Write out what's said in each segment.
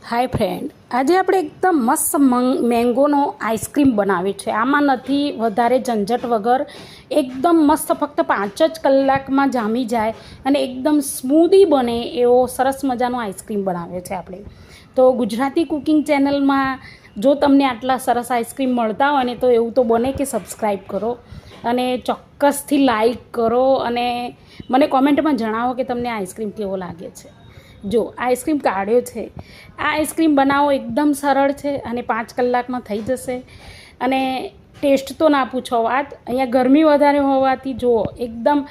હાય friend, આજે આપણે એકદમ મસ્ત મેંગોનો આઈસ્ક્રીમ બનાવ્યો છે. આમાં નથી વધારે ઝંઝટ વગર એકદમ મસ્ત ફક્ત 5 જ કલાકમાં જામી જાય અને એકદમ સ્મૂધી બને એવો સરસ મજાનો આઈસ્ક્રીમ બનાવ્યો છે આપણે. તો ગુજરાતી કુકિંગ ચેનલમાં જો તમને આટલા સરસ આઈસ્ક્રીમ મળતા હોય ને તો એવું તો બને કે સબસ્ક્રાઈબ કરો અને ચોક્કસથી લાઈક કરો અને મને કોમેન્ટમાં જણાવો કે તમને આઈસ્ક્રીમ કેવો લાગે છે. જો આઈસ્ક્રીમ કાઢ્યો છે. આ આઈસ્ક્રીમ બનાવો એકદમ સરળ છે અને 5 કલાકમાં થઈ જશે અને ટેસ્ટ તો ના પૂછો વાત. અહીંયા ગરમી વધારે હોવાથી જુઓ એકદમ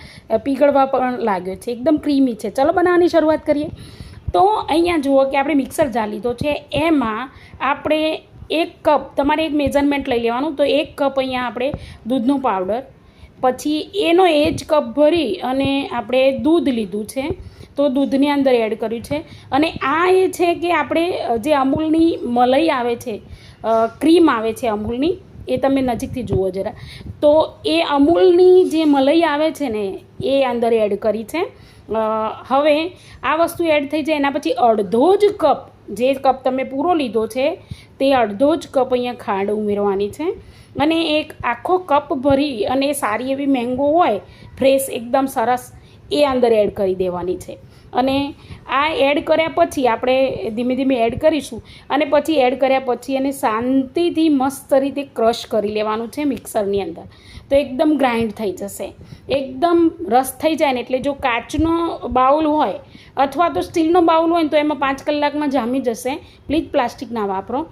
પીગળવા પણ લાગ્યો છે, એકદમ ક્રીમી છે. ચલો બનાવવાની શરૂઆત કરીએ. તો અહીંયા જુઓ કે આપણે મિક્સર જાર લીધો છે. એમાં આપણે 1 કપ, તમારે એક મેઝરમેન્ટ લઈ લેવાનું. તો 1 કપ અહીંયા આપણે દૂધનો પાવડર, પછી એનો એ જ કપ ભરી અને આપણે દૂધ લીધું છે તો દૂધની અંદર એડ કર્યું છે. અને આ એ છે કે આપણે જે અમૂલની મલાઈ આવે છે, ક્રીમ આવે છે અમૂલની, એ તમે નજીકથી જુઓ જરા. તો એ અમૂલની જે મલાઈ આવે છે ને એ અંદર એડ કરી છે. હવે આ વસ્તુ એડ થઈ જાય એના પછી અડધો જ કપ, જે કપ તમે પૂરો લીધો છે તે અડધો જ કપ અહીંયા ખાંડ ઉમેરવાની છે. અને એક આખો કપ ભરી અને સારી એવી મેંગો હોય ફ્રેશ એકદમ સરસ, એ અંદર એડ કરી દેવાની છે. અને આ એડ કર્યા પછી આપણે ધીમે ધીમે એડ કરીશું અને પછી એડ કર્યા પછી એને શાંતિથી મસ્ત રીતે ક્રશ કરી લેવાનું છે મિક્સરની અંદર. તો એકદમ ગ્રાઇન્ડ થઈ જશે, એકદમ રસ થઈ જાય ને. એટલે જો કાચનો બાઉલ હોય અથવા તો સ્ટીલનો બાઉલ હોય ને તો એમાં 5 કલાકમાં જામી જશે. પ્લીઝ પ્લાસ્ટિક ના વાપરો.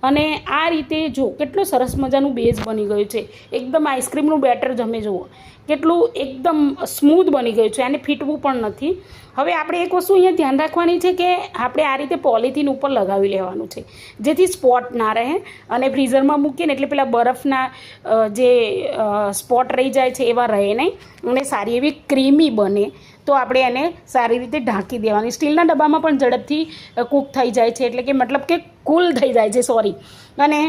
અને આ રીતે જો કેટલું સરસ મજાનું બેઝ બની ગયું છે. એકદમ આઈસ્ક્રીમનું બેટર જમે જુઓ કેટલું એકદમ સ્મૂધ બની ગયું છે, આને ફીટવું પણ નથી. હવે આપણે એક વસ્તુ અહીંયા ધ્યાન રાખવાની છે કે આપણે આ રીતે પોલિથીન ઉપર લગાવી લેવાનું છે જેથી સ્પોટ ના રહે. અને ફ્રીઝરમાં મૂકીએ ને એટલે પેલા બરફના જે સ્પોટ રહી જાય છે એવા રહે નહીં અને સારી એવી ક્રીમી બને. તો આપણે એને સારી રીતે ઢાંકી દેવાની. સ્ટીલના ડબ્બામાં પણ ઝડપથી કૂક થઈ જાય છે, એટલે કે મતલબ કે કૂલ થઈ જાય છે, સોરી. અને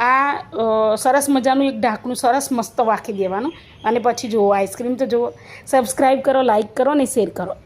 આ સરસ મજાનું એક ઢાંકણું સરસ મસ્ત વાખી દેવાનું. અને પછી જુઓ આઈસ્ક્રીમ તો જુઓ. સબસ્ક્રાઈબ કરો, લાઈક કરો અને શેર કરો.